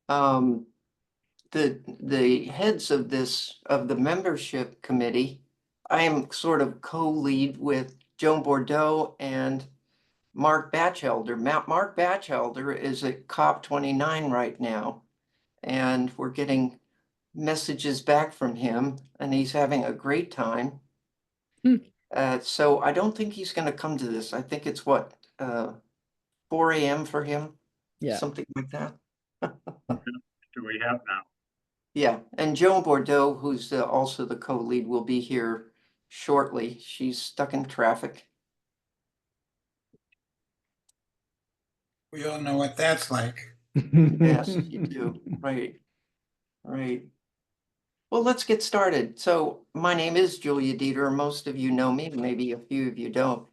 Um, the heads of the membership committee, I am sort of co-lead with Joan Bordeaux and Mark Batchelder. Mark Batchelder is at COP29 right now, and we're getting messages back from him, and he's having a great time. Hmm. So I don't think he's going to come to this. I think it's what, 4 a.m. for him, Yeah. something like that. Do we have now? Yeah, and Joan Bordeaux, who's also the co-lead, will be here shortly. She's stuck in traffic. We all know what that's like. Yes, you do. Right, right. Well, let's get started. So my name is Julia Dieter. Most of you know me, maybe a few of you don't.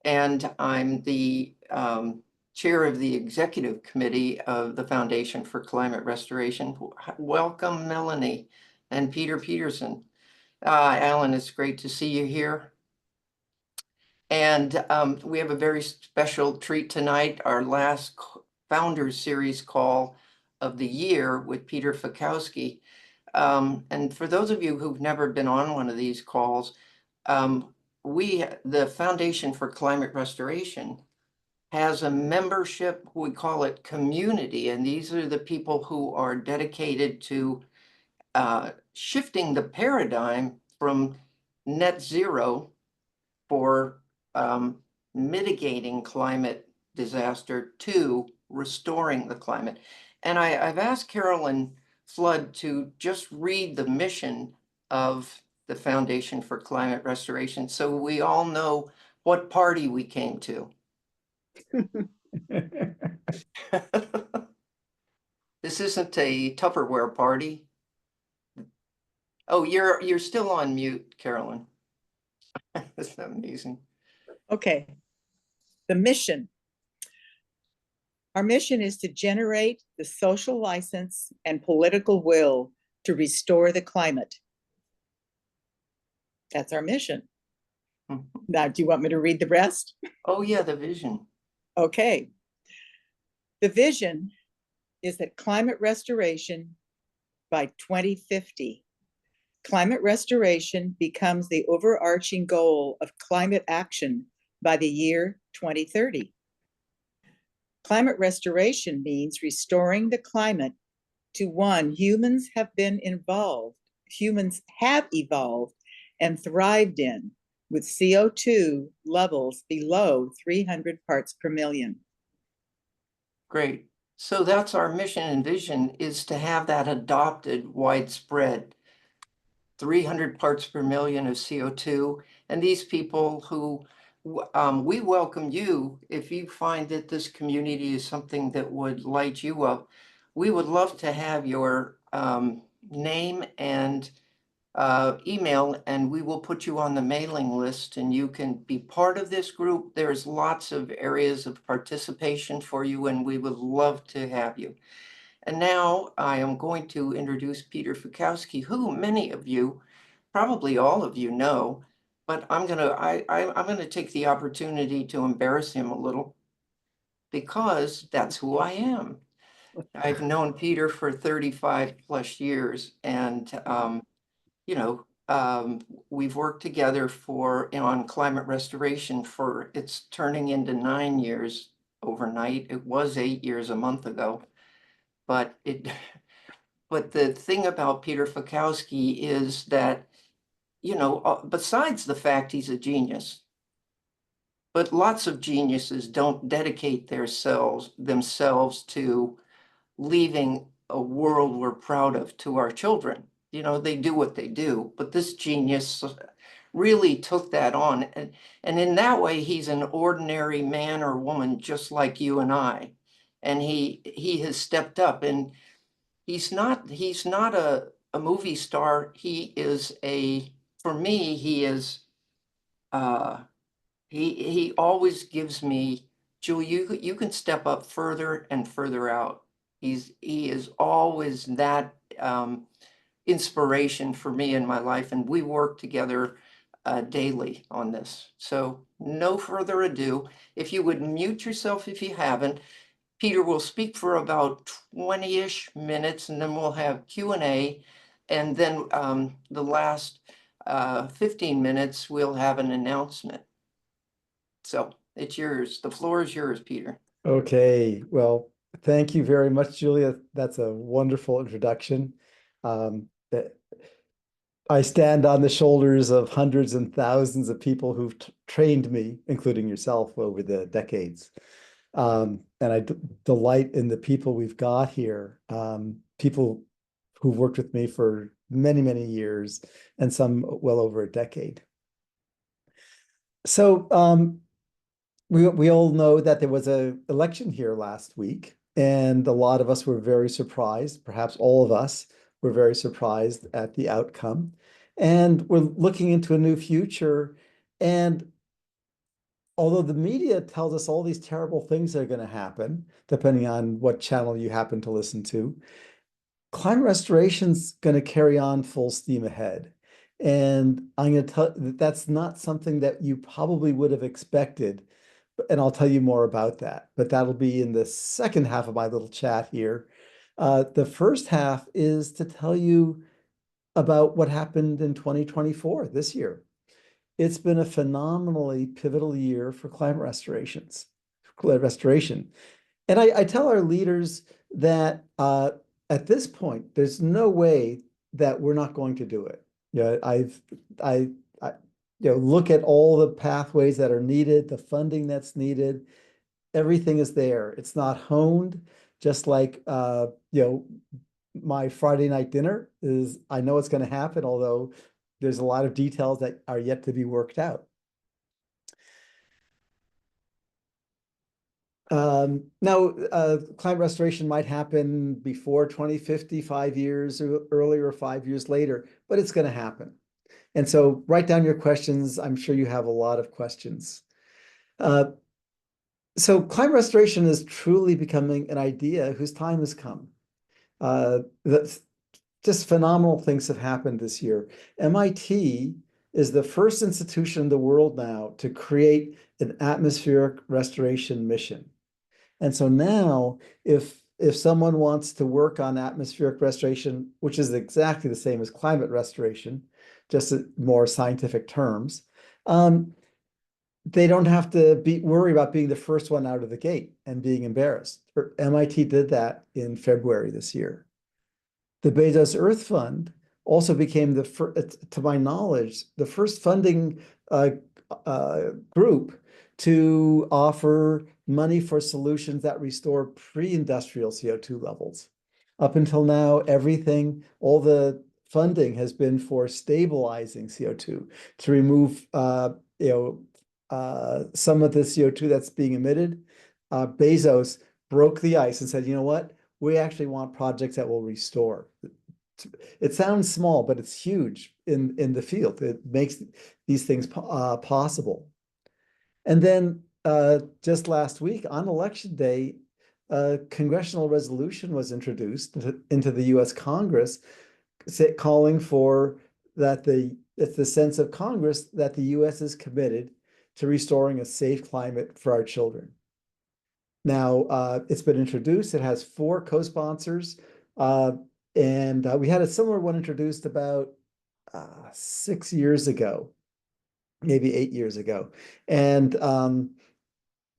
And I'm the chair of the executive committee of the Foundation for Climate Restoration. Welcome, Melanie and Peter Peterson. Alan, it's great to see you here. And we have a very special treat tonight, our last Founders Series call of the year with Peter Fiekowsky. And for those of you who've never been on one of these calls, the Foundation for Climate Restoration has a membership, we call it community, and these are the people who are dedicated to shifting the paradigm from net zero for mitigating climate disaster to restoring the climate. And I've asked Carolyn Flood to just read the mission of the Foundation for Climate Restoration so we all know what party we came to. This isn't a Tupperware party. Oh, you're still on mute, Carolyn. That's amazing. Okay. The mission. Our mission is to generate the social license and political will to restore the climate. That's our mission. Now, do you want me to read the rest? Oh, yeah, the vision. Okay. The vision is that climate restoration by 2050. Climate restoration becomes the overarching goal of climate action by the year 2030. Climate restoration means restoring the climate to one humans have evolved and thrived in, with CO2 levels below 300 parts per million. Great. So that's our mission and vision, is to have that adopted widespread 300 parts per million of CO2. And these people who we welcome you if you find that this community is something that would light you up. We would love to have your name and email, and we will put you on the mailing list and you can be part of this group. There's lots of areas of participation for you, and we would love to have you. And now I am going to introduce Peter Fiekowsky, who many of you, probably all of you know, but I'm gonna take the opportunity to embarrass him a little because that's who I am. I've known Peter for 35 plus years, and you know, we've worked together on climate restoration for, it's turning into 9 years overnight. It was 8 years a month ago, but the thing about Peter Fiekowsky is that, besides the fact he's a genius, but lots of geniuses don't dedicate themselves to leaving a world we're proud of to our children. They do what they do, but this genius really took that on. And in that way, he's an ordinary man or woman just like you and I. And he has stepped up, and he's not a movie star. For me, he always gives me, Julie, you can step up further and further out. He is always that inspiration for me in my life, and we work together daily on this. So no further ado, if you would mute yourself if you haven't. Peter will speak for about 20-ish minutes, and then we'll have Q&A. And then the last 15 minutes, we'll have an announcement. So it's yours. The floor is yours, Peter. Okay, well, thank you very much, Julia. That's a wonderful introduction. That I stand on the shoulders of hundreds and thousands of people who've trained me, including yourself, over the decades. And I delight in the people we've got here, people who've worked with me for many, many years, and some well over a decade. So we all know that there was an election here last week, and a lot of us were very surprised. Perhaps all of us were very surprised at the outcome. And we're looking into a new future. And although the media tells us all these terrible things are going to happen, depending on what channel you happen to listen to, climate restoration's going to carry on full steam ahead. And I'm going to tell that's not something that you probably would have expected. And I'll tell you more about that. But that'll be in the second half of my little chat here. The first half is to tell you about what happened in 2024, this year. It's been a phenomenally pivotal year for climate restoration. And I tell our leaders that at this point, there's no way that we're not going to do it. I look at all the pathways that are needed, the funding that's needed, everything is there. It's not honed, just like my Friday night dinner is, I know it's going to happen, although there's a lot of details that are yet to be worked out. Now, climate restoration might happen before 2050, 5 years earlier, or 5 years later, but it's going to happen. And so write down your questions. I'm sure you have a lot of questions. So climate restoration is truly becoming an idea whose time has come. That's just phenomenal things have happened this year. MIT is the first institution in the world now to create an atmospheric restoration mission. And so now, if someone wants to work on atmospheric restoration, which is exactly the same as climate restoration, just in more scientific terms, they don't have to worry about being the first one out of the gate and being embarrassed. MIT did that in February this year. The Bezos Earth Fund also became to my knowledge, the first funding group to offer money for solutions that restore pre-industrial CO2 levels. Up until now, all the funding has been for stabilizing CO2 to remove, some of the CO2 that's being emitted. Bezos broke the ice and said, you know what? We actually want projects that will restore. It sounds small, but it's huge in the field. It makes these things possible. And then just last week on election day, a congressional resolution was introduced into the US Congress calling for it's the sense of Congress that the US is committed to restoring a safe climate for our children. Now, it's been introduced. It has 4 co-sponsors. And we had a similar one introduced about 6 years ago, maybe 8 years ago. And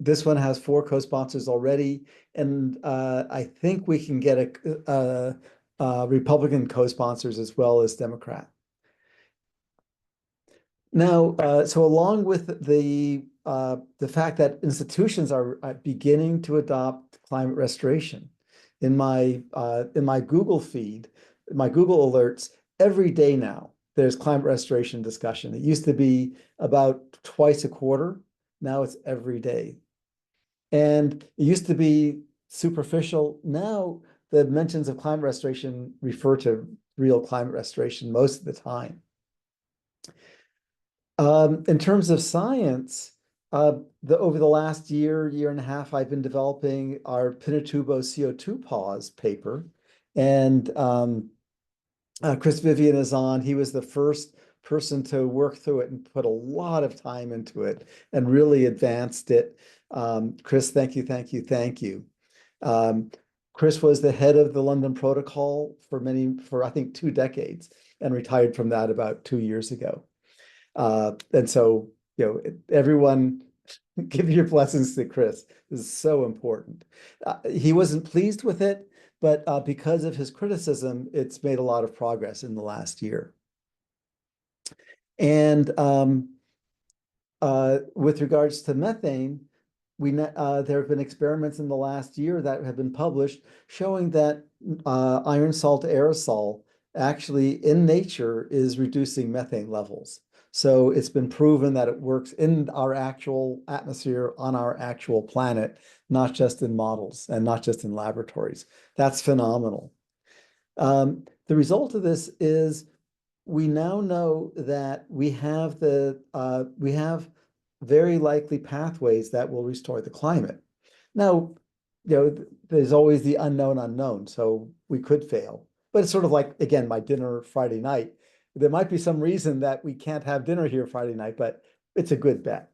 this one has 4 co-sponsors already. And I think we can get Republican co-sponsors as well as Democrat. Now, so along with the fact that institutions are beginning to adopt climate restoration, in my Google feed, my Google alerts, every day now, there's climate restoration discussion. It used to be about twice a quarter. Now it's every day. And it used to be superficial. Now the mentions of climate restoration refer to real climate restoration most of the time. In terms of science, over the last year and a half, I've been developing our Pinatubo CO2 pause paper. And Chris Vivian is on. He was the first person to work through it and put a lot of time into it and really advanced it. Chris, thank you, thank you, thank you. Chris was the head of the London Protocol for I think 2 decades, and retired from that about 2 years ago. And so, everyone give your blessings to Chris. This is so important. He wasn't pleased with it, but because of his criticism, it's made a lot of progress in the last year. And with regards to methane, there have been experiments in the last year that have been published showing that iron salt aerosol actually in nature is reducing methane levels. So it's been proven that it works in our actual atmosphere on our actual planet, not just in models and not just in laboratories. That's phenomenal. The result of this is we now know that we have very likely pathways that will restore the climate. Now, there's always the unknown unknown, so we could fail. But it's sort of like, again, my dinner Friday night. There might be some reason that we can't have dinner here Friday night, but it's a good bet.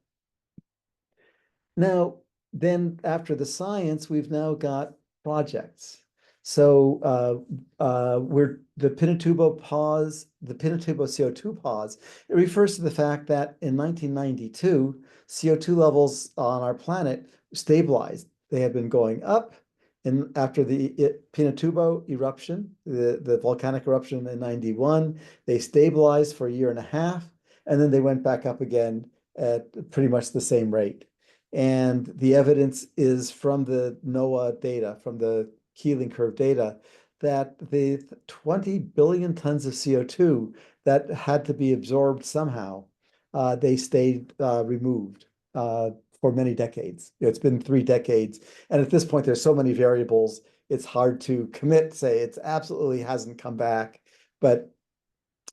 Now, then after the science, we've now got projects. So we're the Pinatubo pause, the Pinatubo CO2 pause. It refers to the fact that in 1992, CO2 levels on our planet stabilized. They had been going up, and after the Pinatubo eruption, the volcanic eruption in 91, they stabilized for a year and a half, and then they went back up again at pretty much the same rate. And the evidence is from the NOAA data, from the Keeling curve data, that the 20 billion tons of CO2 that had to be absorbed somehow, they stayed removed for many decades. It's been 3 decades. And at this point, there's so many variables, it's hard to commit, say it's absolutely hasn't come back. But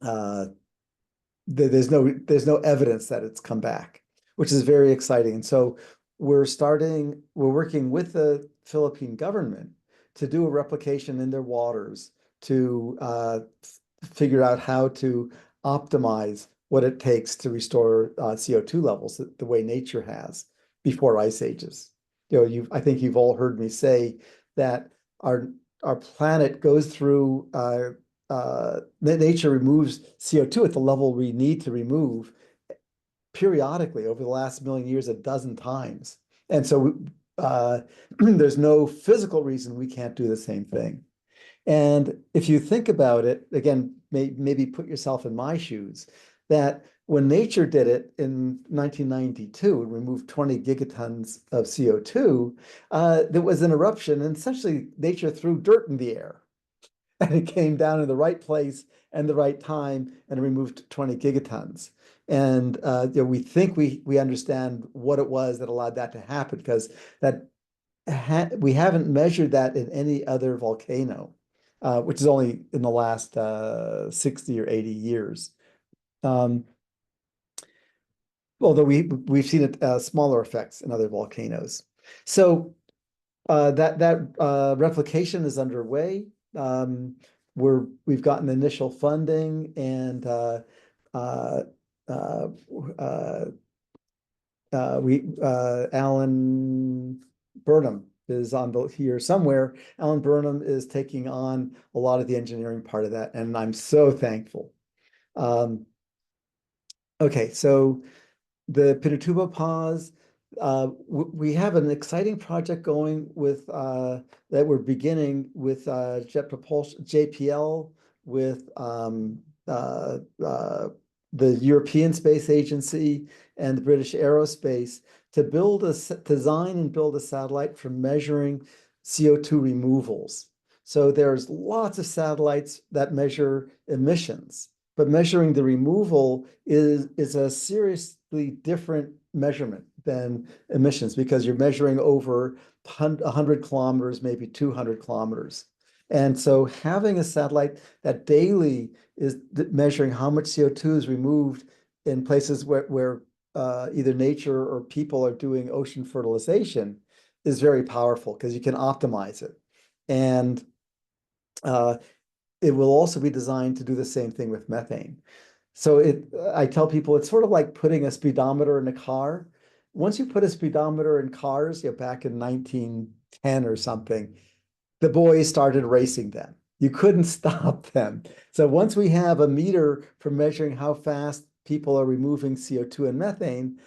there's no evidence that it's come back, which is very exciting. And so we're working with the Philippine government to do a replication in their waters to figure out how to optimize what it takes to restore CO2 levels the way nature has before ice ages. I think you've all heard me say that our planet goes through nature removes CO2 at the level we need to remove periodically over the last million years 12 times. And so there's no physical reason we can't do the same thing. And if you think about it, again, maybe put yourself in my shoes, that when nature did it in 1992 and removed 20 gigatons of CO2, there was an eruption, and essentially nature threw dirt in the air. And it came down in the right place and the right time and removed 20 gigatons. And we think we understand what it was that allowed that to happen, because we haven't measured that in any other volcano, which is only in the last 60 or 80 years. Although we've seen it smaller effects in other volcanoes. So that replication is underway. We've gotten initial funding, and Alan Burnham is here somewhere. Alan Burnham is taking on a lot of the engineering part of that, and I'm so thankful. Okay, so the Pinatubo pause. We have an exciting project going with that we're beginning with Jet Propulsion, JPL, with the European Space Agency and the British Aerospace to design and build a satellite for measuring CO2 removals. So there's lots of satellites that measure emissions, but measuring the removal is a seriously different measurement than emissions, because you're measuring over 100 kilometers, maybe 200 kilometers. And so having a satellite that daily is measuring how much CO2 is removed in places where either nature or people are doing ocean fertilization is very powerful, because you can optimize it. And it will also be designed to do the same thing with methane. So I tell people it's sort of like putting a speedometer in a car. Once you put a speedometer in cars, back in 1910 10 or something, the boys started racing them. You couldn't stop them. So once we have a meter for measuring how fast people are removing CO2 and methane,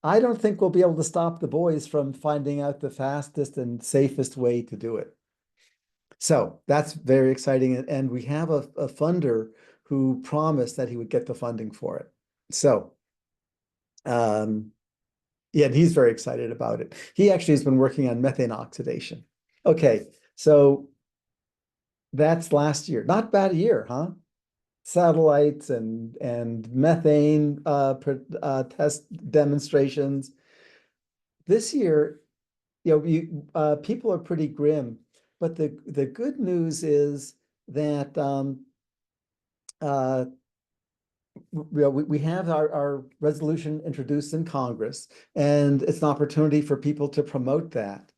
I don't think we'll be able to stop the boys from finding out the fastest and safest way to do it. So that's very exciting. And we have a funder who promised that he would get the funding for it. So, yeah, and he's very excited about it. He actually has been working on methane oxidation. Okay, so that's last year. Not bad a year, huh? Satellites and methane test demonstrations. This year, people are pretty grim, but the good news is that we have our resolution introduced in Congress, and it's an opportunity for people to promote that.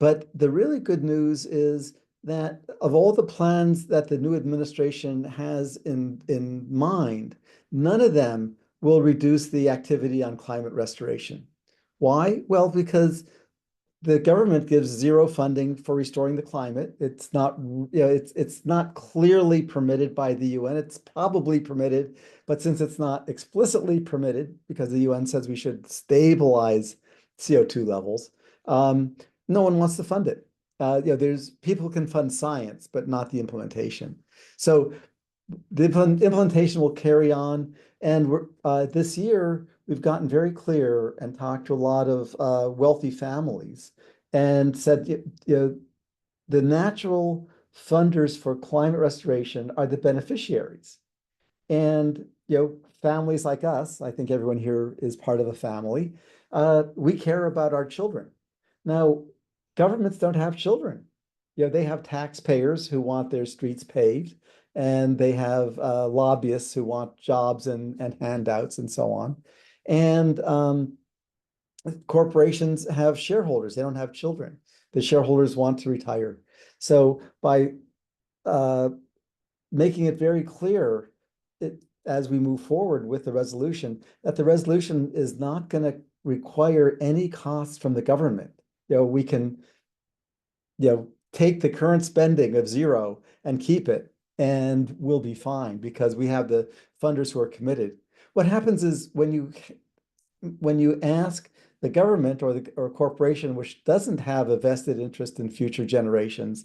But the really good news is that of all the plans that the new administration has in mind, none of them will reduce the activity on climate restoration. Why? Well, because the government gives zero funding for restoring the climate. It's not, it's not clearly permitted by the UN. It's probably permitted, but since it's not explicitly permitted, because the UN says we should stabilize CO2 levels, no one wants to fund it. There's people can fund science, but not the implementation. So the implementation will carry on, and this year we've gotten very clear and talked to a lot of wealthy families and said, the natural funders for climate restoration are the beneficiaries. And families like us, I think everyone here is part of a family, we care about our children. Now, governments don't have children. They have taxpayers who want their streets paved, and they have lobbyists who want jobs and handouts and so on. And corporations have shareholders. They don't have children. The shareholders want to retire. So by making it very clear as we move forward with the resolution, that the resolution is not going to require any costs from the government. We can take the current spending of zero and keep it, and we'll be fine because we have the funders who are committed. What happens is when you ask the government or a corporation which doesn't have a vested interest in future generations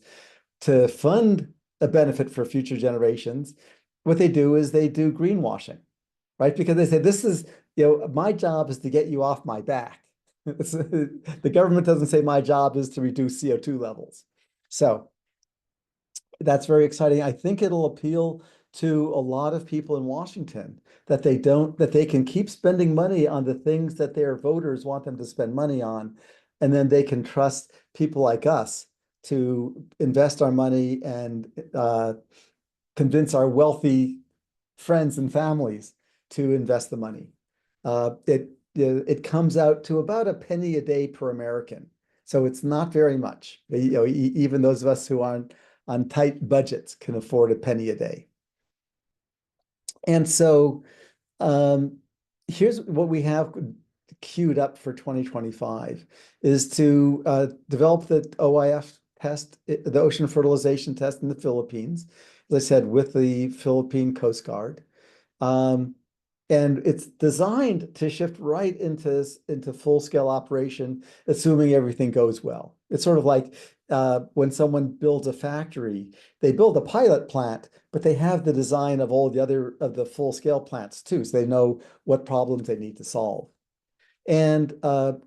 to fund a benefit for future generations, what they do is they do greenwashing, right? Because they say, this is, my job is to get you off my back. The government doesn't say my job is to reduce CO2 levels. So that's very exciting. I think it'll appeal to a lot of people in Washington that they can keep spending money on the things that their voters want them to spend money on, and then they can trust people like us to invest our money and convince our wealthy friends and families to invest the money. It comes out to about a penny a day per American. So it's not very much. Even those of us who aren't on tight budgets can afford a penny a day. And so here's what we have queued up for 2025 is to develop the OIF test, the ocean fertilization test in the Philippines, as I said, with the Philippine Coast Guard. And it's designed to shift right into full-scale operation, assuming everything goes well. It's sort of like when someone builds a factory, they build a pilot plant, but they have the design of all the full-scale plants too, so they know what problems they need to solve. And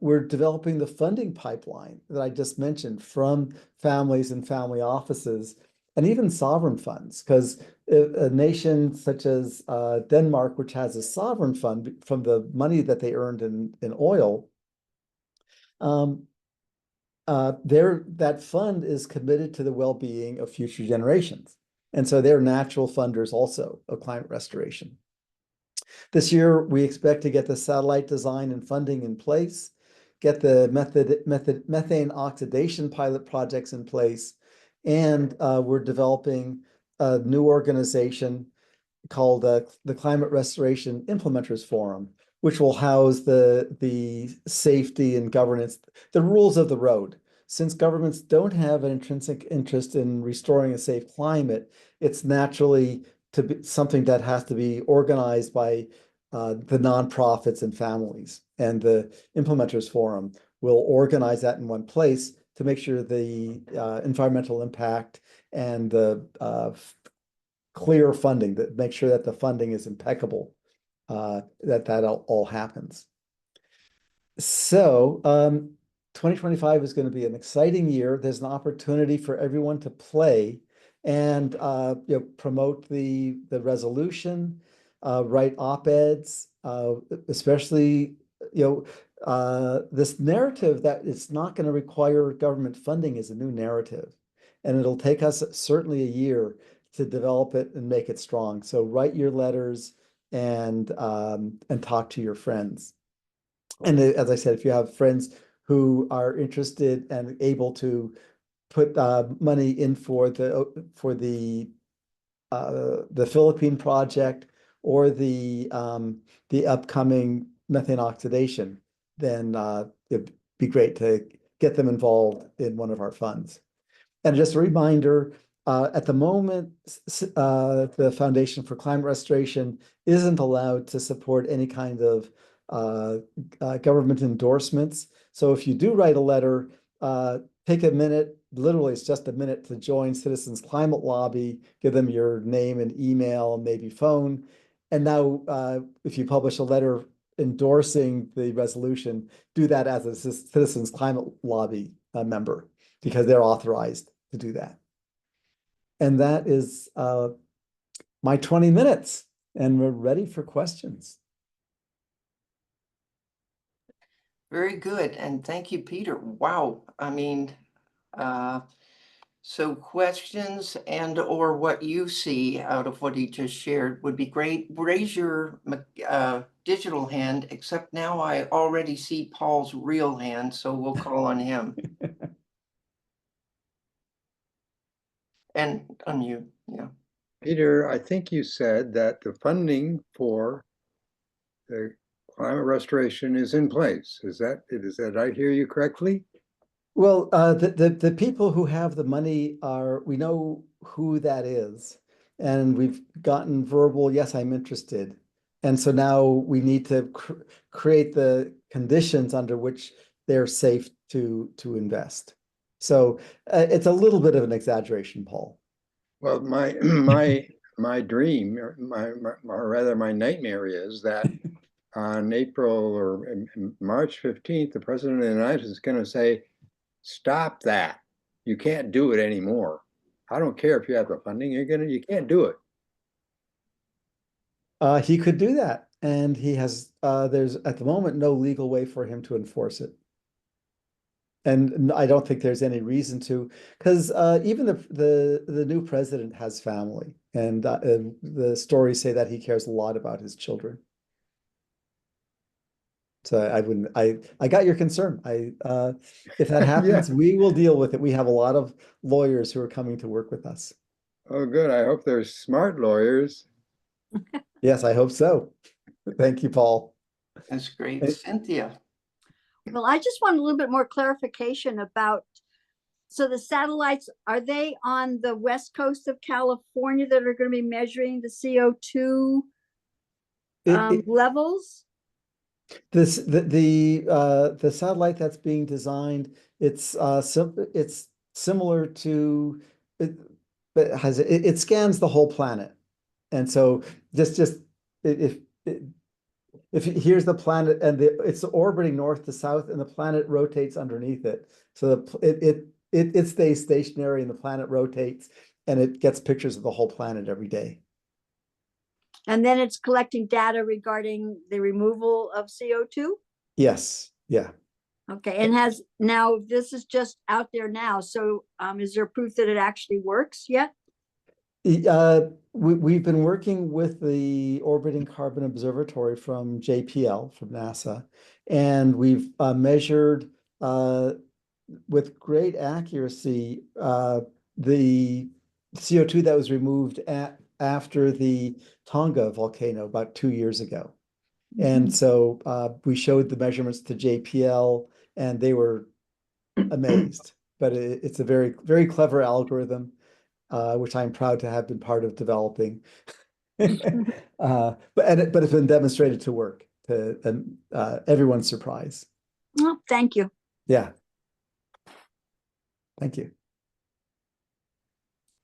we're developing the funding pipeline that I just mentioned from families and family offices, and even sovereign funds, because a nation such as Denmark, which has a sovereign fund from the money that they earned in oil, that fund is committed to the well-being of future generations. And so they're natural funders also of climate restoration. This year, we expect to get the satellite design and funding in place, get the methane oxidation pilot projects in place, and we're developing a new organization called the Climate Restoration Implementers Forum, which will house the safety and governance, the rules of the road since governments don't have an intrinsic interest in restoring a safe climate, it's naturally to be something that has to be organized by the nonprofits and families. And the Implementers Forum will organize that in one place to make sure the environmental impact and the clear funding, that make sure that the funding is impeccable, that all happens. So 2025 is going to be an exciting year. There's an opportunity for everyone to play and promote the resolution, write op-eds, especially this narrative that it's not going to require government funding is a new narrative, and it'll take us certainly a year to develop it and make it strong. So write your letters and talk to your friends. And as I said, if you have friends who are interested and able to put money in for the Philippine project or the upcoming methane oxidation, then it'd be great to get them involved in one of our funds. And just a reminder, at the moment, the Foundation for Climate Restoration isn't allowed to support any kind of government endorsements. So if you do write a letter, take a minute, literally it's just a minute, to join Citizens Climate Lobby, give them your name and email, maybe phone. And now if you publish a letter endorsing the resolution, do that as a Citizens Climate Lobby member, because they're authorized to do that. And that is my 20 minutes, and we're ready for questions. Very good, and thank you, Peter. Wow, I mean, so questions and or what you see out of what he just shared would be great. Raise your digital hand, except now I already see Paul's real hand, so we'll call on him. And unmute, yeah. Peter, I think you said that the funding for the climate restoration is in place. Is that I hear you correctly? Well, the people who have the money we know who that is, and we've gotten verbal, yes, I'm interested. And so now we need to create the conditions under which they're safe to invest. So it's a little bit of an exaggeration, Paul. Well, my dream, or rather my nightmare, is that on April or March 15th, the President of the United States is going to say, stop that. You can't do it anymore. I don't care if you have the funding, you can't do it. He could do that. And he has, there's at the moment no legal way for him to enforce it. And I don't think there's any reason to, because even the new president has family, and the stories say that he cares a lot about his children. So I got your concern. If that happens, we will deal with it. We have a lot of lawyers who are coming to work with us. Oh, good. I hope they're smart lawyers. Yes, I hope so. Thank you, Paul. That's great. Cynthia. Well, I just want a little bit more clarification about, so the satellites, are they on the west coast of California that are going to be measuring the CO2 levels? The satellite that's being designed, it's similar to it, but it scans the whole planet. And so if here's the planet, and it's orbiting north to south, and the planet rotates underneath it. So it stays stationary, and the planet rotates, and it gets pictures of the whole planet every day. And then it's collecting data regarding the removal of CO2? Yes, yeah. Okay, and this is just out there now. So is there proof that it actually works yet? We've been working with the Orbiting Carbon Observatory from JPL, from NASA, and we've measured with great accuracy the CO2 that was removed after the Tonga volcano about 2 years ago. And so we showed the measurements to JPL, and they were amazed. but it's a very, very clever algorithm, which I'm proud to have been part of developing. But it's been demonstrated to work to everyone's surprise. Oh, thank you. Yeah. Thank you.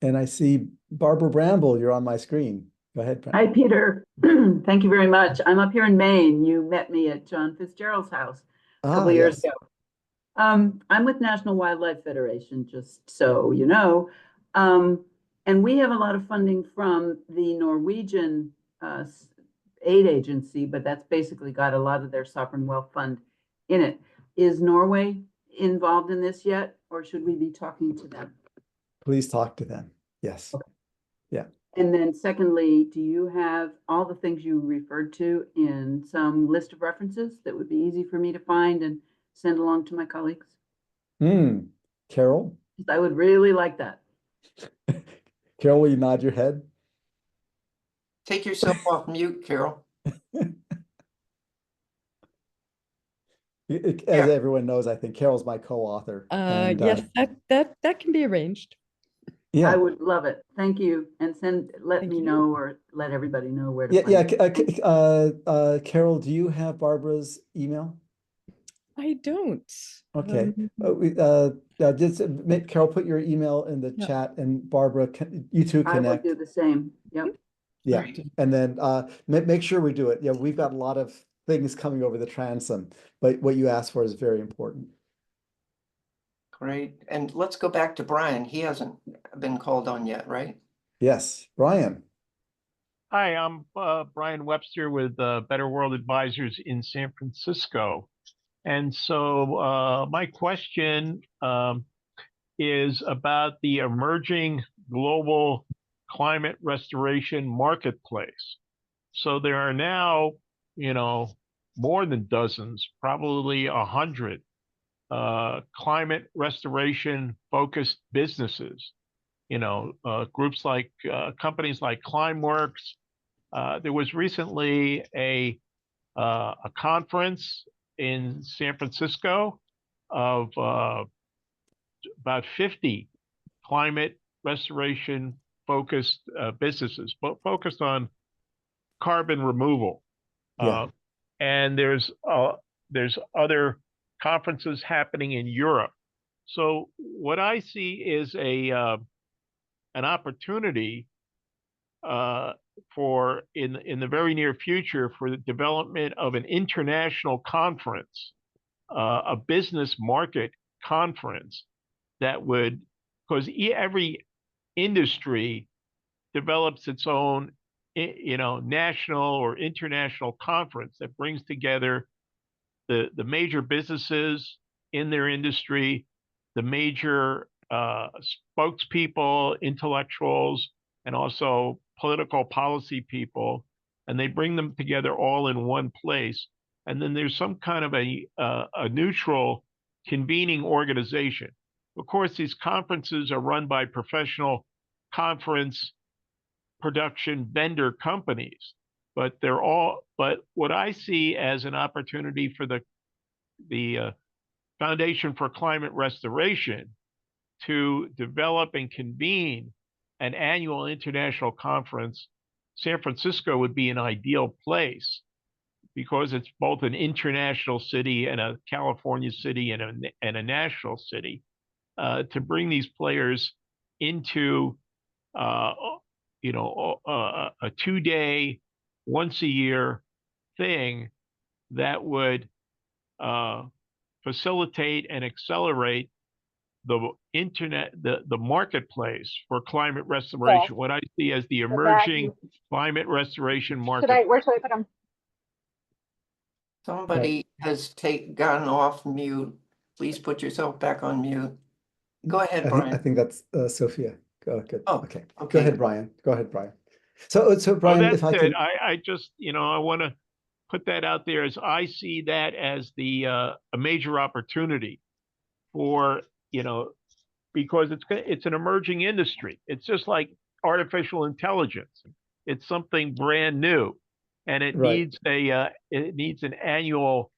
And I see Barbara Bramble, you're on my screen. Go ahead. Hi, Peter. Thank you very much. I'm up here in Maine. You met me at John Fitzgerald's house a couple of years Yes. ago. I'm with National Wildlife Federation, just so you know. And we have a lot of funding from the Norwegian aid agency, but that's basically got a lot of their sovereign wealth fund in it. Is Norway involved in this yet, or should we be talking to them? Please talk to them. Yes. Okay. Yeah. And then secondly, do you have all the things you referred to in some list of references that would be easy for me to find and send along to my colleagues? Carol? I would really like that. Carol, will you nod your head? Take yourself off mute, Carol. As everyone knows, I think Carol's my co-author. And, yes, that can be arranged. yeah. I would love it. Thank you. And let Thank me you. know or let everybody know where to Yeah, find it. Carol, do you have Barbara's email? I don't. Okay. Carol, put your email in the Yeah. chat, and Barbara, you two I will connect. do the same. Yep. Yeah, Right. and then make sure we do it. Yeah, we've got a lot of things coming over the transom, but what you asked for is very important. Great. And let's go back to Brian. He hasn't been called on yet, right? Yes, Brian. Hi, I'm Brian Webster with Better World Advisors in San Francisco. And so my question is about the emerging global climate restoration marketplace. So there are now, more than dozens, probably 100 climate restoration focused businesses. Groups like companies like Climeworks. There was recently a conference in San Francisco of about 50 climate restoration focused businesses, but focused on carbon removal. Yeah. And there's other conferences happening in Europe. So what I see is an opportunity for in the very near future for the development of an international conference, a business market conference that would, because every industry develops its own, national or international conference that brings together the major businesses in their industry, the major spokespeople, intellectuals, and also political policy people, and they bring them together all in one place. And then there's some kind of a neutral convening organization. Of course, these conferences are run by professional conference production vendor companies, but what I see as an opportunity for the Foundation for Climate Restoration to develop and convene an annual international conference, San Francisco would be an ideal place because it's both an international city and a California city and a national city, to bring these players into a 2-day, once a year thing that would facilitate and accelerate the marketplace for climate restoration. What I see as the emerging climate restoration market. Where should I put them? Somebody has gotten off mute. Please put yourself back on mute. Go ahead, I Brian. think that's Sophia. Good. Oh, okay. okay. Go ahead, Brian. So Brian, that's if I it. can, I just, I want to put that out there as I see that as a major opportunity for, because it's an emerging industry. It's just like artificial intelligence. It's something brand new, and it Right. needs an annual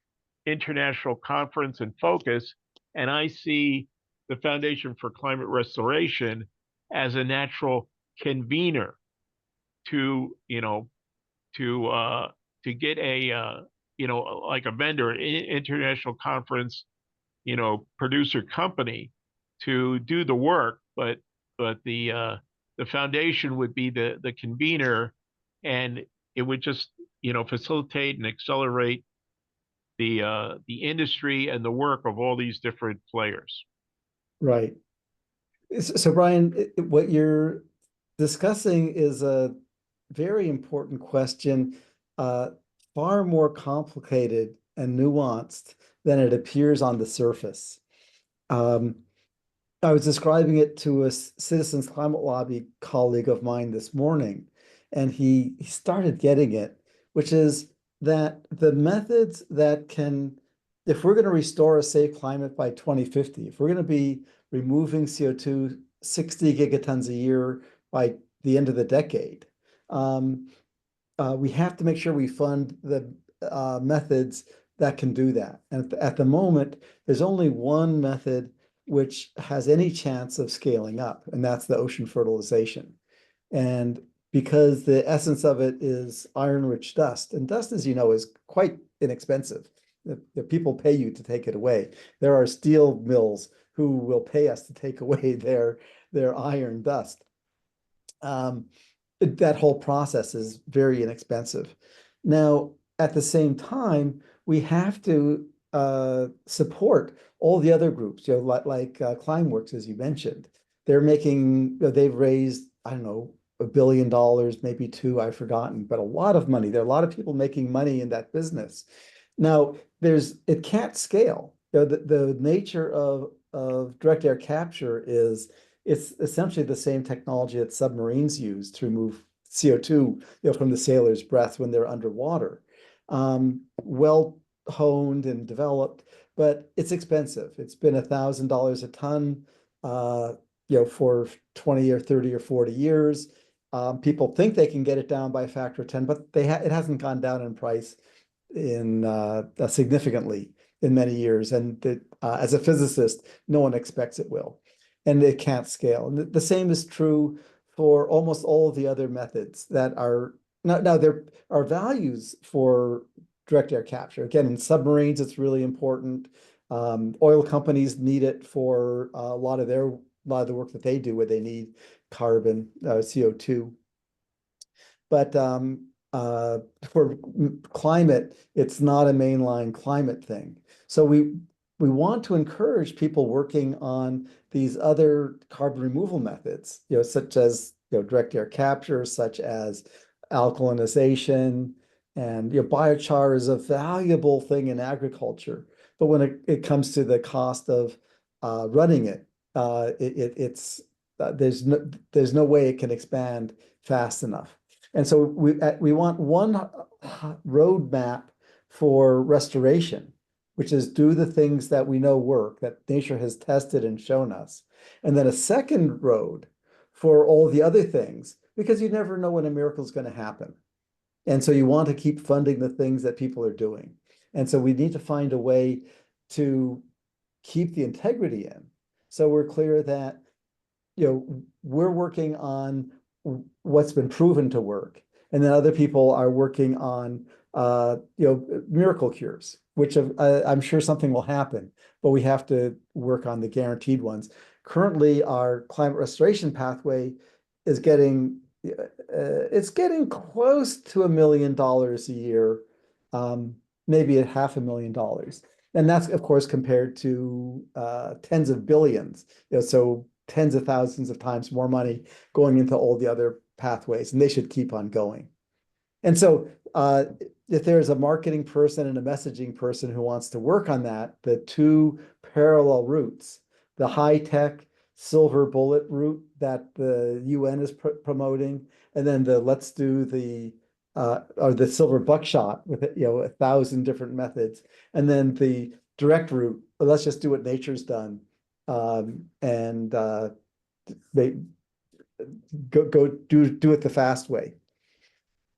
international conference and focus. And I see the Foundation for Climate Restoration as a natural convener to, to get a, like a vendor, international conference, producer company to do the work, but the foundation would be the convener, and it would just, facilitate and accelerate the industry and the work of all these different players. Right. So Brian, what you're discussing is a very important question, far more complicated and nuanced than it appears on the surface. I was describing it to a Citizens Climate Lobby colleague of mine this morning, and he started getting it, which is that the methods that can, if we're going to restore a safe climate by 2050, if we're going to be removing CO2 60 gigatons a year by the end of the decade, we have to make sure we fund the methods that can do that. And at the moment, there's only one method which has any chance of scaling up, and that's the ocean fertilization. And because the essence of it is iron-rich dust, and dust, as you know, is quite inexpensive. The people pay you to take it away. There are steel mills who will pay us to take away their iron dust. That whole process is very inexpensive. Now, at the same time, we have to support all the other groups, like Climeworks, as you mentioned. They're making, they've raised, I don't know, $1 billion, maybe two, I've forgotten, but a lot of money. There are a lot of people making money in that business. Now, it can't scale. The nature of direct air capture is it's essentially the same technology that submarines use to remove CO2, from the sailor's breath when they're underwater. Well honed and developed, but it's expensive. It's been $1,000 a ton, for 20 or 30 or 40 years. People think they can get it down by a factor of 10, but it hasn't gone down in price significantly in many years. And as a physicist, no one expects it will, and it can't scale. And the same is true for almost all of the other methods that are now there are values for direct air capture. Again, in submarines, it's really important. Oil companies need it for a lot of the work that they do, where they need carbon, CO2. But for climate, it's not a mainline climate thing. So we want to encourage people working on these other carbon removal methods, such as direct air capture, such as alkalinization, and biochar is a valuable thing in agriculture. But when it comes to the cost of running it, there's no way it can expand fast enough. And so we want one roadmap for restoration, which is do the things that we know work, that nature has tested and shown us. And then a second road for all the other things, because you never know when a miracle is going to happen. And so you want to keep funding the things that people are doing. And so we need to find a way to keep the integrity in. So we're clear that, we're working on what's been proven to work. And then other people are working on, miracle cures, which I'm sure something will happen, but we have to work on the guaranteed ones. Currently, our climate restoration pathway is getting close to $1 million a year, maybe at $500,000. And that's, of course, compared to tens of billions, so tens of thousands of times more money going into all the other pathways, and they should keep on going. And so if there's a marketing person and a messaging person who wants to work on that, the two parallel routes, the high-tech silver bullet route that the UN is promoting, and then let's do or the silver buckshot with 1,000 different methods, and then the direct route, let's just do what nature's done, and they go do it the fast way.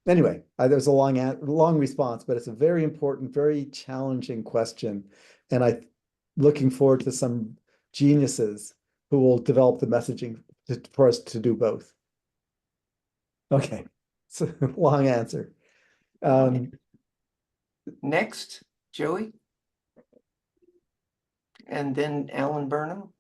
Anyway, there's a long response, but it's a very important, very challenging question, and looking forward to some geniuses who will develop the messaging for us to do both. Okay, it's a long answer. Next, Joey. And then Alan Burnham.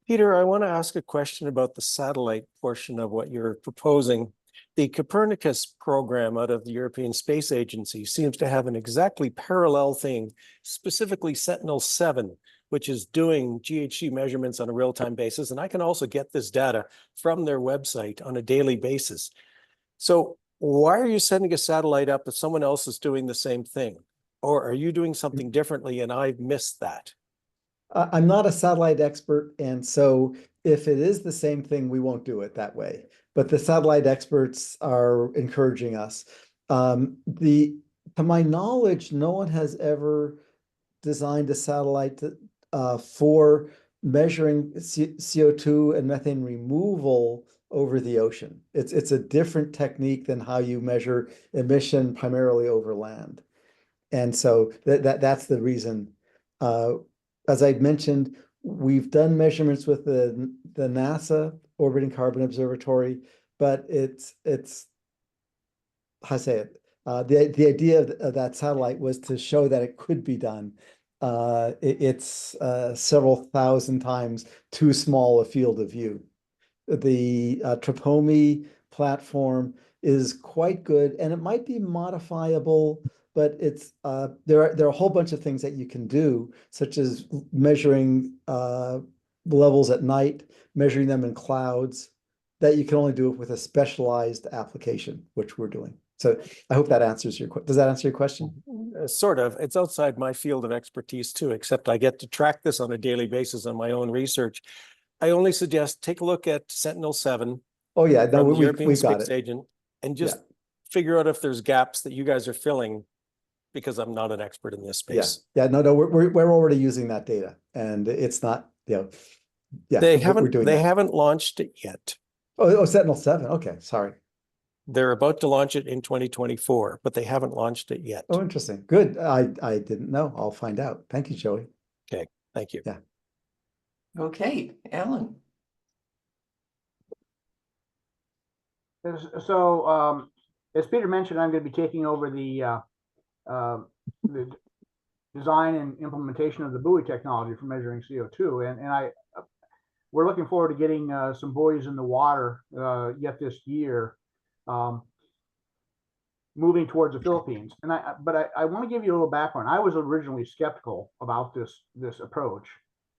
Peter, I want to ask a question about the satellite portion of what you're proposing. The Copernicus program out of the European Space Agency seems to have an exactly parallel thing, specifically Sentinel-7, which is doing GHG measurements on a real-time basis. And I can also get this data from their website on a daily basis. So why are you sending a satellite up if someone else is doing the same thing? Or are you doing something differently and I've missed that? I'm not a satellite expert, and so if it is the same thing, we won't do it that way. But the satellite experts are encouraging us. To my knowledge, no one has ever designed a satellite for measuring CO2 and methane removal over the ocean. It's a different technique than how you measure emission primarily over land. And so that's the reason. As I mentioned, we've done measurements with the NASA Orbiting Carbon Observatory, but it's how I say it. The idea of that satellite was to show that it could be done. It's several thousand times too small a field of view. The Tropomi platform is quite good, and it might be modifiable, but it's there are a whole bunch of things that you can do, such as measuring levels at night, measuring them in clouds, that you can only do it with a specialized application, which we're doing. So I hope that answers your question. Does that answer your question? Sort of. It's outside my field of expertise too, except I get to track this on a daily basis on my own research. I only suggest take a look at Sentinel-7 Oh yeah, no, from the we European got Space it. Agent and just figure out if there's gaps that you guys are filling, because I'm not an expert in this space. Yeah, no, we're already using that data, and it's not, yeah, They we're doing that. haven't launched it yet. Oh, Sentinel-7. Okay, sorry. They're about to launch it in 2024, but they haven't launched it yet. Oh, interesting. Good. I didn't know. I'll find out. Thank you, Joey. Okay, thank you. Yeah. Okay, Alan. So, as Peter mentioned, I'm going to be taking over the design and implementation of the buoy technology for measuring CO2, and we're looking forward to getting some buoys in the water yet this year, moving towards the Philippines. And I want to give you a little background. I was originally skeptical about this approach,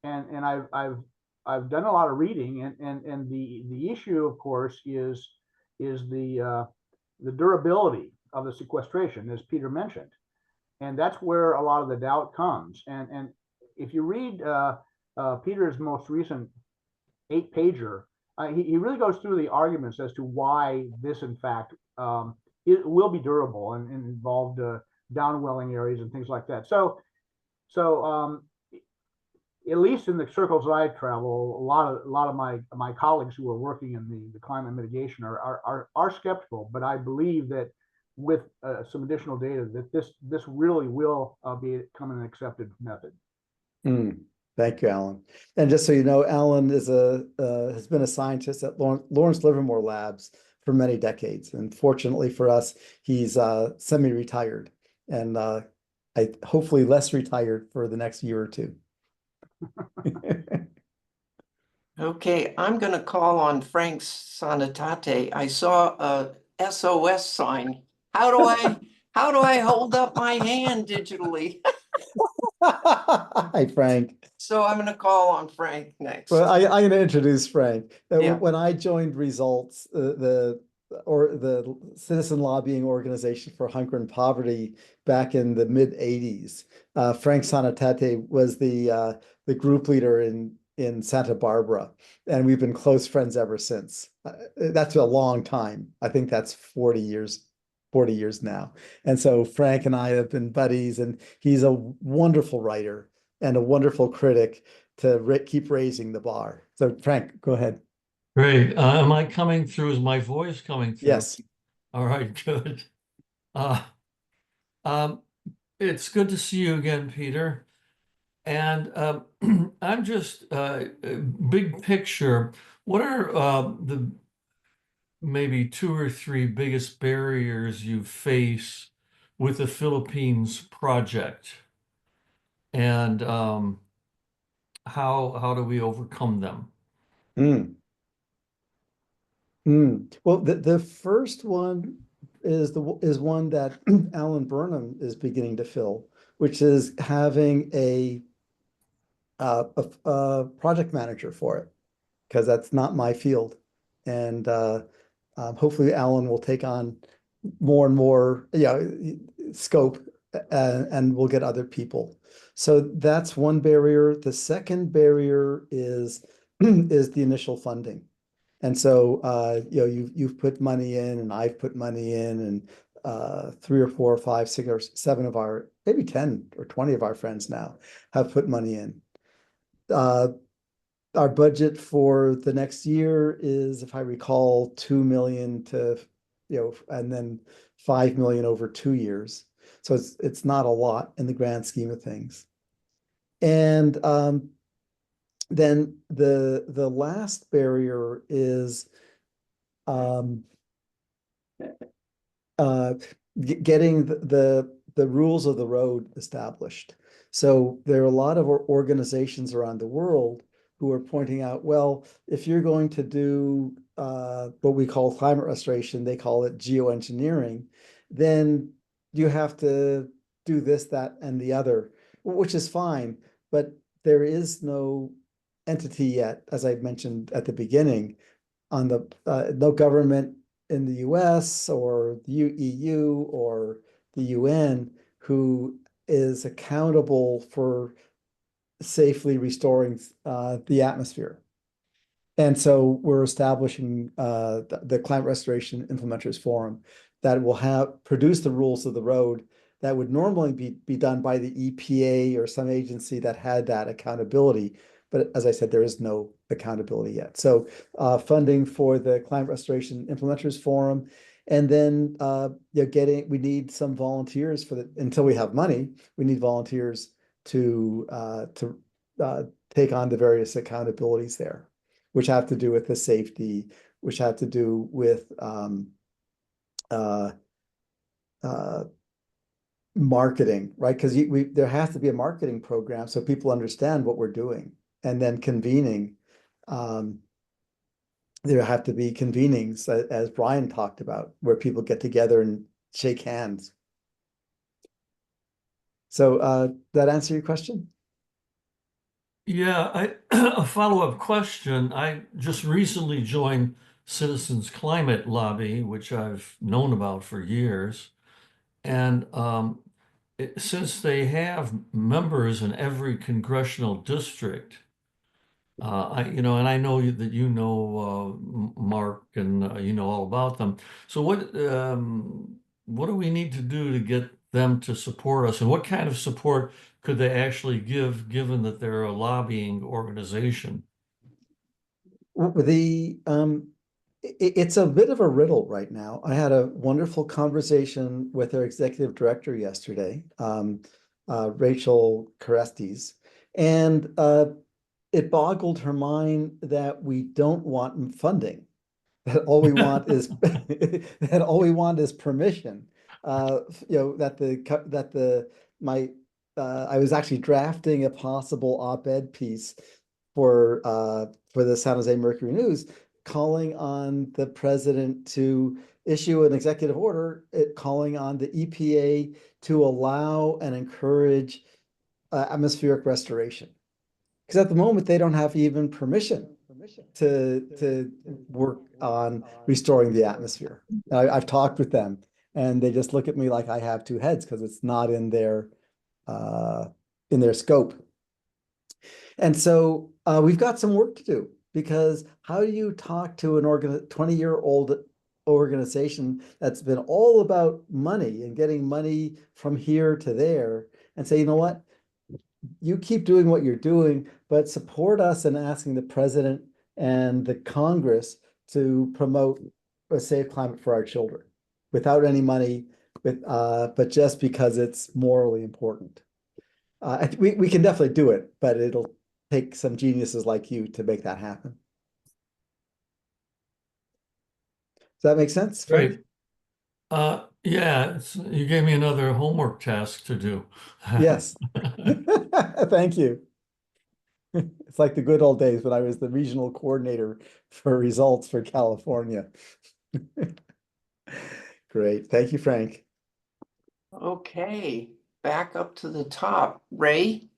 and I've done a lot of reading, and the issue, of course, is the durability of the sequestration, as Peter mentioned, and that's where a lot of the doubt comes. And if you read Peter's most recent 8-pager, he really goes through the arguments as to why this, in fact, it will be durable and involved downwelling areas and things like that. So at least in the circles that I travel, a lot of my colleagues who are working in the climate mitigation are skeptical, but I believe that with some additional data that this really will become an accepted method. Thank you, Alan. And just so you know, Alan is has been a scientist at Lawrence Livermore Labs for many decades, and fortunately for us, he's semi-retired, and hopefully less retired for the next year or two. Okay, I'm going to call on Frank Sanatate. I saw a SOS sign. How do I hold up my hand digitally? Hi, Frank. So I'm going to call on Frank next. Well, I'm going to introduce Frank. Yeah. When I joined Results, the citizen lobbying organization for hunger and poverty back in the mid-'80s, Frank Sanatate was the group leader in Santa Barbara, and we've been close friends ever since. That's a long time. I think that's 40 years now. And so Frank and I have been buddies, and he's a wonderful writer and a wonderful critic to keep raising the bar. So Frank, go ahead. Great. Am I coming through? Is my voice coming through? Yes. All right, good. It's good to see you again, Peter. And I'm just big picture. What are the maybe two or three biggest barriers you face with the Philippines project? And how do we overcome them? Mm. Well, the first one is one that Alan Burnham is beginning to fill, which is having a project manager for it, because that's not my field. And hopefully Alan will take on more and more, scope, and we'll get other people. So that's one barrier. The second barrier is is the initial funding. And so you've put money in, and I've put money in, and 3 or 4 or 5, 6 or 7 of our, maybe 10 or 20 of our friends now have put money in. Our budget for the next year is, if I recall, 2 million to, and then 5 million over 2 years. So it's not a lot in the grand scheme of things. And then the last barrier is getting the rules of the road established. So there are a lot of organizations around the world who are pointing out, well, if you're going to do what we call climate restoration, they call it geoengineering, then you have to do this, that, and the other, which is fine, but there is no entity yet, as I mentioned at the beginning, on the no government in the US or the EU or the UN who is accountable for safely restoring the atmosphere. And so we're establishing the Climate Restoration Implementers Forum that will produce the rules of the road that would normally be done by the EPA or some agency that had that accountability. But as I said, there is no accountability yet. So funding for the Climate Restoration Implementers Forum, and then we need some volunteers until we have money. We need volunteers to take on the various accountabilities there, which have to do with the safety, which have to do with marketing, right? Because there has to be a marketing program so people understand what we're doing. And then convening, there have to be convenings, as Brian talked about, where people get together and shake hands. So that answer your question? Yeah, a follow-up question. I just recently joined Citizens Climate Lobby, which I've known about for years. And since they have members in every congressional district, and I know that Mark, and you know all about them. So what do we need to do to get them to support us, and what kind of support could they actually give, given that they're a lobbying organization? It's a bit of a riddle right now. I had a wonderful conversation with their executive director yesterday, Rachel Carestes, and it boggled her mind that we don't want funding. That all we want is that all we want is permission. I was actually drafting a possible op-ed piece for the San Jose Mercury News, calling on the president to issue an executive order, calling on the EPA to allow and encourage atmospheric restoration. Because at the moment, they don't have even permission to work on restoring the atmosphere. I've talked with them, and they just look at me like I have two heads because it's not in their scope. And so we've got some work to do, because how do you talk to an 20-year-old organization that's been all about money and getting money from here to there and say, you know what? You keep doing what you're doing, but support us in asking the president and the Congress to promote a safe climate for our children without any money, but just because it's morally important. We can definitely do it, but it'll take some geniuses like you to make that happen. Does that make sense, Frank? Great. Yeah, you gave me another homework task to do. Yes. Thank you. It's like the good old days when I was the regional coordinator for results for California. Great. Thank you, Frank. Okay, back up to the top. Ray?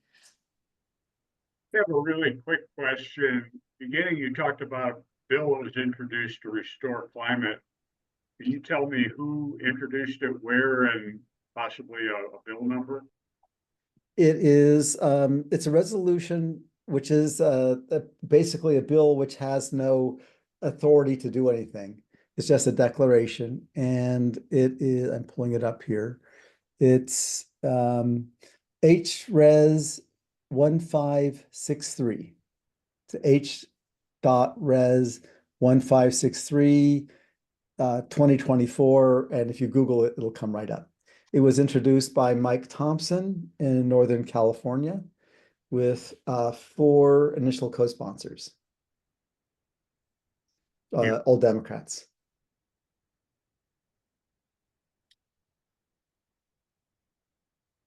I have a really quick question. Beginning, you talked about bill was introduced to restore climate. Can you tell me who introduced it, where, and possibly a bill number? It is, it's a resolution, which is basically a bill which has no authority to do anything. It's just a declaration, and it is, I'm pulling it up here. It's HRes 1563. It's H.Res 1563 2024, and if you Google it, it'll come right up. It was introduced by Mike Thompson in Northern California with 4 initial co-sponsors, all Democrats.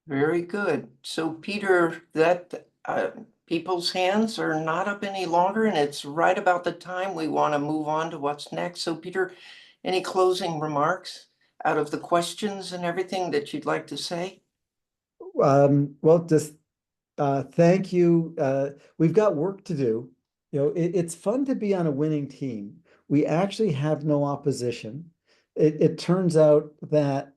Very good. So Peter, that people's hands are not up any longer, and it's right about the time we want to move on to what's next. So Peter, any closing remarks out of the questions and everything that you'd like to say? Well, just thank you. We've got work to do. You know, it's fun to be on a winning team. We actually have no opposition. It turns out that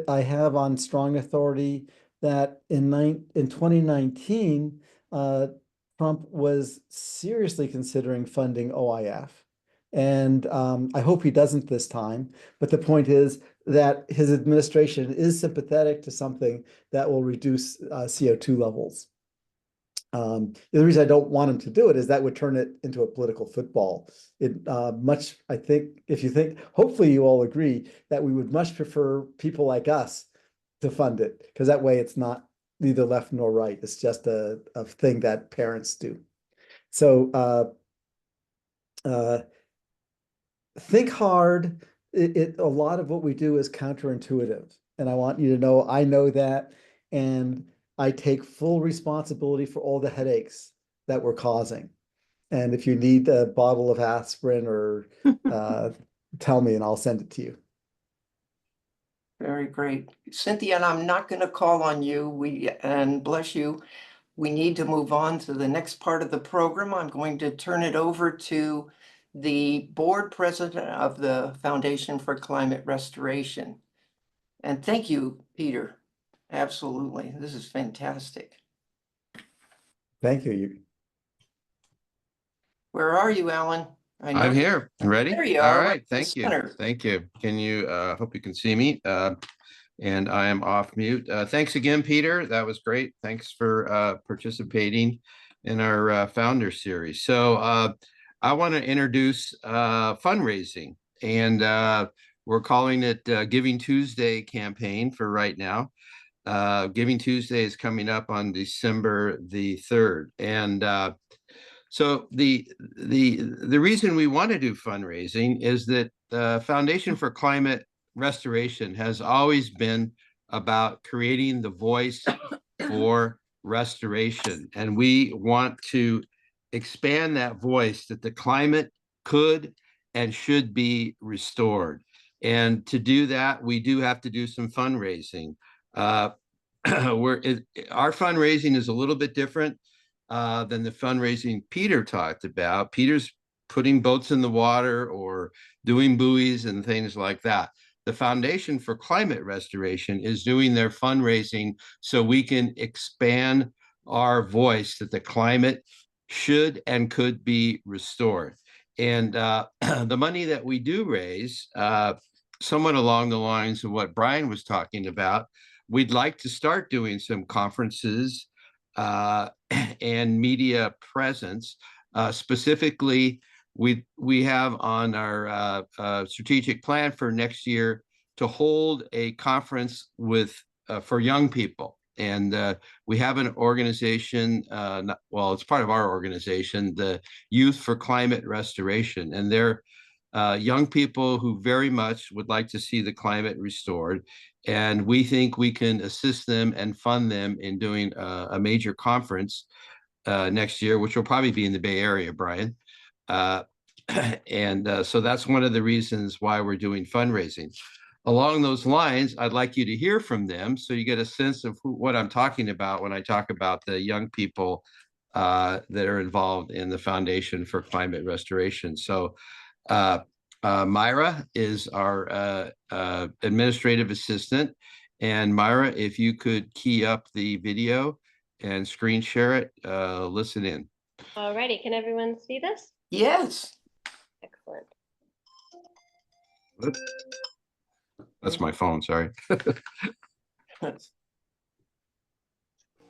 I have on strong authority that in 2019, Trump was seriously considering funding OIF. And I hope he doesn't this time. But the point is that his administration is sympathetic to something that will reduce CO2 levels. The reason I don't want him to do it is that would turn it into a political football. I think, if you think, hopefully you all agree that we would much prefer people like us to fund it, because that way it's not neither left nor right. It's just a thing that parents do. So think hard. A lot of what we do is counterintuitive, and I want you to know I know that, and I take full responsibility for all the headaches that we're causing. And if you need a bottle of aspirin or tell me and I'll send it to you. Very great. Cynthia, and I'm not going to call on you. And bless you. We need to move on to the next part of the program. I'm going to turn it over to the board president of the Foundation for Climate Restoration. And thank you, Peter. Absolutely. This is fantastic. Thank you. Where are you, Alan? I'm here. Ready? There you All are. right. Thank you. Thank you. Can you, hope you can see me. And I am off mute. Thanks again, Peter. That was great. Thanks for participating in our founder series. So I want to introduce fundraising, and we're calling it Giving Tuesday campaign for right now. Giving Tuesday is coming up on December the 3rd. And so the reason we want to do fundraising is that the Foundation for Climate Restoration has always been about creating the voice for restoration. And we want to expand that voice that the climate could and should be restored. And to do that, we do have to do some fundraising. Our fundraising is a little bit different than the fundraising Peter talked about. Peter's putting boats in the water or doing buoys and things like that. The Foundation for Climate Restoration is doing their fundraising so we can expand our voice that the climate should and could be restored. And the money that we do raise, somewhat along the lines of what Brian was talking about, we'd like to start doing some conferences and media presence. Specifically, we have on our strategic plan for next year to hold a conference with for young people. And we have an organization, well, it's part of our organization, the Youth for Climate Restoration. And they're young people who very much would like to see the climate restored. And we think we can assist them and fund them in doing a major conference next year, which will probably be in the Bay Area, Brian. So that's one of the reasons why we're doing fundraising. Along those lines, I'd like you to hear from them so you get a sense of what I'm talking about when I talk about the young people that are involved in the Foundation for Climate Restoration. So Myra is our administrative assistant. And Myra, if you could key up the video and screen share it, listen in. Alrighty, can everyone see this? Yes. Excellent. Oops. That's my phone, sorry.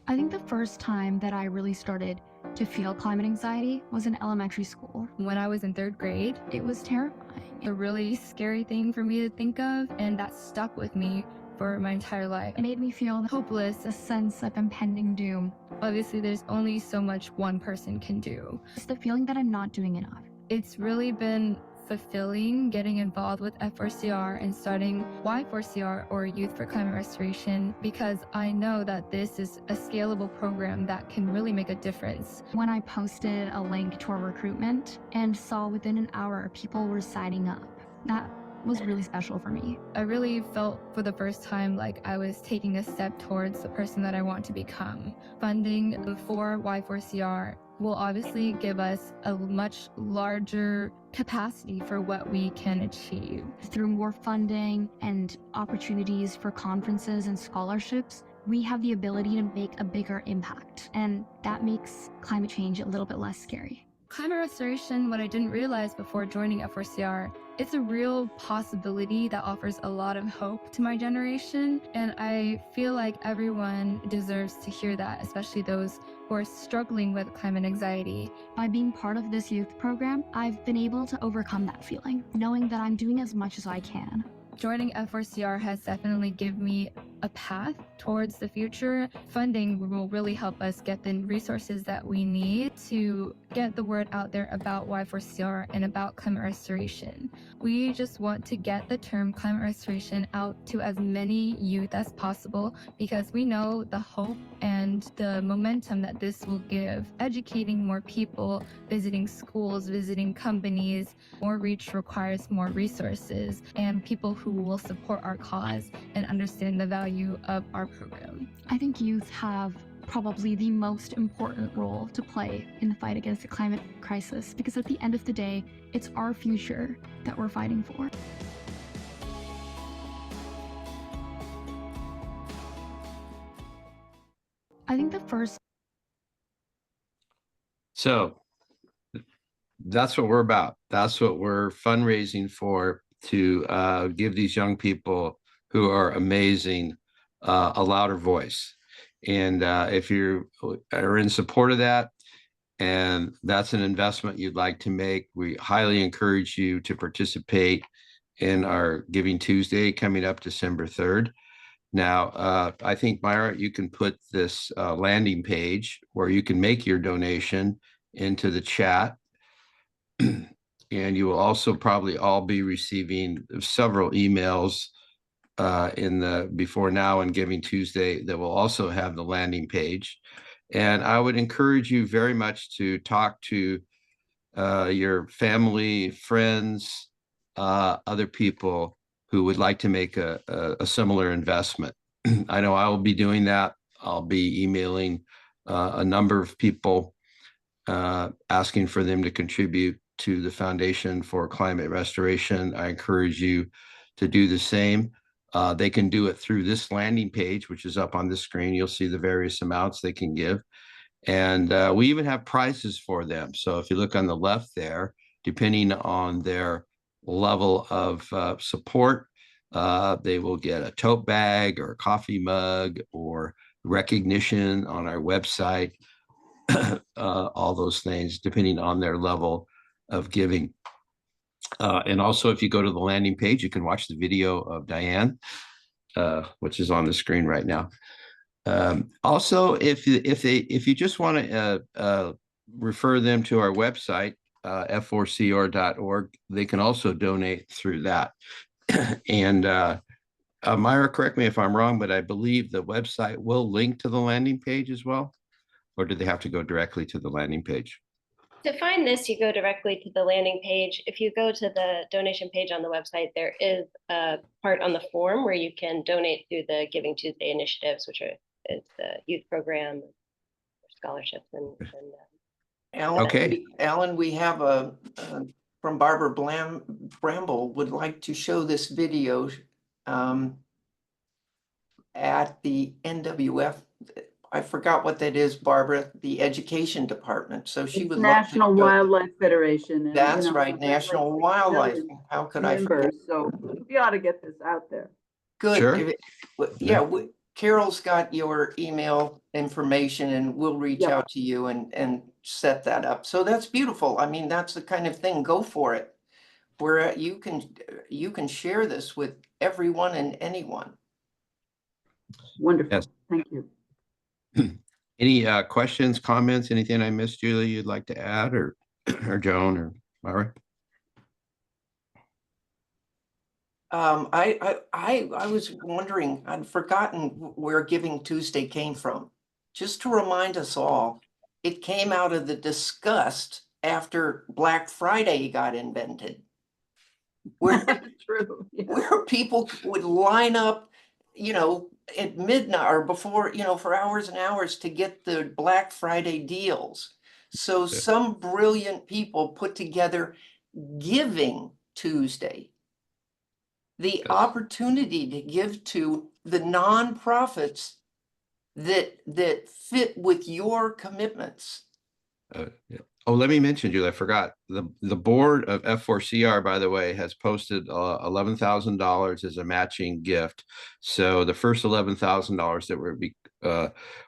I think the first time that I really started to feel climate anxiety was in elementary school. When I was in 3rd grade, it was terrifying. A really scary thing for me to think of, and that stuck with me for my entire life. It made me feel hopeless, a sense of impending doom. Obviously, there's only so much one person can do. It's the feeling that I'm not doing enough. It's really been fulfilling getting involved with F4CR and starting Y4CR, or Youth for Climate Restoration, because I know that this is a scalable program that can really make a difference. When I posted a link to our recruitment and saw within an hour people were signing up, that was really special for me. I really felt for the first time like I was taking a step towards the person that I want to become. Funding for Y4CR will obviously give us a much larger capacity for what we can achieve. Through more funding and opportunities for conferences and scholarships, we have the ability to make a bigger impact, and that makes climate change a little bit less scary. Climate restoration, what I didn't realize before joining F4CR, it's a real possibility that offers a lot of hope to my generation, and I feel like everyone deserves to hear that, especially those who are struggling with climate anxiety. By being part of this youth program, I've been able to overcome that feeling, knowing that I'm doing as much as I can. Joining F4CR has definitely given me a path towards the future. Funding will really help us get the resources that we need to get the word out there about Y4CR and about climate restoration. We just want to get the term climate restoration out to as many youth as possible, because we know the hope and the momentum that this will give. Educating more people, visiting schools, visiting companies. More reach requires more resources and people who will support our cause and understand the value of our program. I think youth have probably the most important role to play in the fight against the climate crisis, because at the end of the day, it's our future that we're fighting for. I think the first. So that's what we're about. That's what we're fundraising for, to give these young people who are amazing a louder voice. And if you are in support of that, and that's an investment you'd like to make, we highly encourage you to participate in our Giving Tuesday coming up December 3rd. Now, I think, Myra, you can put this landing page where you can make your donation into the chat. And you will also probably all be receiving several emails in the before now and Giving Tuesday that will also have the landing page. And I would encourage you very much to talk to your family, friends, other people who would like to make a similar investment. I know I will be doing that. I'll be emailing a number of people asking for them to contribute to the Foundation for Climate Restoration. I encourage you to do the same. They can do it through this landing page, which is up on the screen. You'll see the various amounts they can give. And we even have prizes for them. So if you look on the left there, depending on their level of support, they will get a tote bag or a coffee mug or recognition on our website, all those things, depending on their level of giving. And also, if you go to the landing page, you can watch the video of Diane, which is on the screen right now. Also, if you just want to refer them to our website, f4cr.org, they can also donate through that. And Myra, correct me if I'm wrong, but I believe the website will link to the landing page as well, or do they have to go directly to the landing page? To find this, you go directly to the landing page. If you go to the donation page on the website, there is a part on the form where you can donate through the Giving Tuesday initiatives, which is the youth program, scholarships, and Alan, Okay. Alan, we have a from Barbara Bramble would like to show this video at the NWF. I forgot what that is, Barbara, the education department. So she It's would love to National show- Wildlife Federation. And, That's you know, right, we've got like National 6 Wildlife. million How could I forget? members, so we ought to get this out there. Good. Sure. Yeah, Carol's got your email information and we'll reach Yep. out to you and set that up. So that's beautiful. I mean, that's the kind of thing, go for it. Where you can share this with everyone and anyone. Wonderful. Yes. Thank you. Any questions, comments, anything I missed, Julie, you'd like to add, or Joan or Myra? I was wondering, I'd forgotten where Giving Tuesday came from. Just to remind us all, it came out of the disgust after Black Friday got invented. Where True. Yeah. where people would line up, you know, at midnight or before, you know, for hours and hours to get the Black Friday deals. So some brilliant people put together Giving Tuesday, the opportunity to give to the nonprofits that fit with your commitments. Yeah. Oh, let me mention, Julie, I forgot. The board of F4CR, by the way, has posted $11,000 as a matching gift. So the first $11,000 that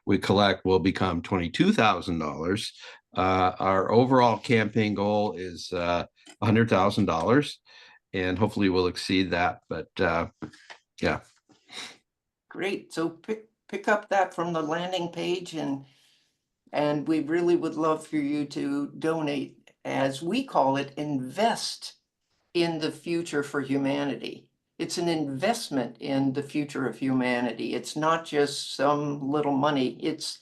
we collect will become $22,000. Our overall campaign goal is $100,000, and hopefully we'll exceed that. But yeah. Great. So pick up that from the landing page, and we really would love for you to donate, as we call it, invest in the future for humanity. It's an investment in the future of humanity. It's not just some little money. It's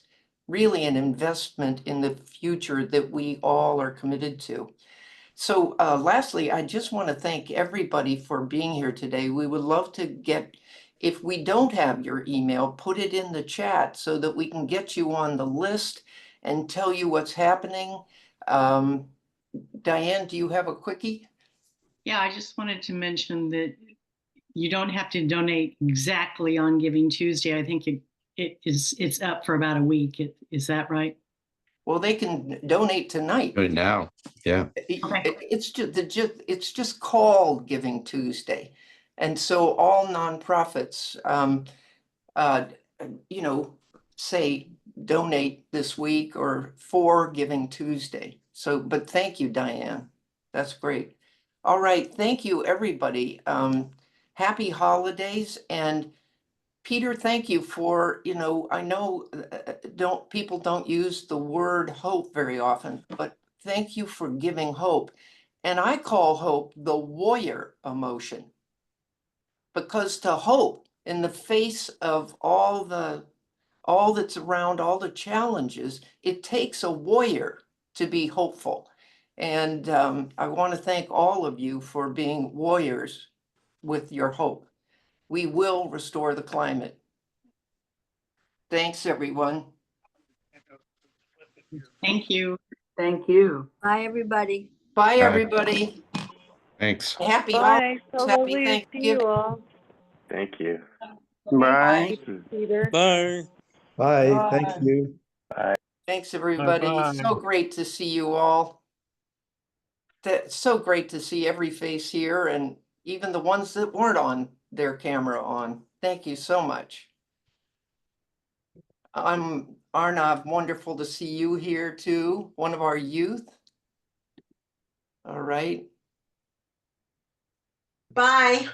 really an investment in the future that we all are committed to. So lastly, I just want to thank everybody for being here today. We would love to get, if we don't have your email, put it in the chat so that we can get you on the list and tell you what's happening. Diane, do you have a quickie? Yeah, I just wanted to mention that you don't have to donate exactly on Giving Tuesday. I think it's up for about a week. Is that right? Well, they can donate tonight. Right now, yeah. It's just called Giving Tuesday, and so all nonprofits, you know, say donate this week or for Giving Tuesday. So, but thank you, Diane. That's great. All right, thank you, everybody. Happy holidays. And Peter, thank you for, you know, I know people don't use the word hope very often, but thank you for giving hope. And I call hope the warrior emotion, because to hope in the face of all that's around, all the challenges, it takes a warrior to be hopeful. And I want to thank all of you for being warriors with your hope. We will restore the climate. Thanks, everyone. Thank you. Thank you. Bye, everybody. Bye, everybody. Thanks. Happy Bye. holidays, So happy lovely to see Thanksgiving. you all. Thank you. Bye. Peter. Bye. Bye. Thank you. Bye. Thanks, everybody. Bye-bye. So great to see you all. That's so great to see every face here, and even the ones that weren't on their camera on. Thank you so much. I'm Arnav, wonderful to see you here too, one of our youth. All right. Bye.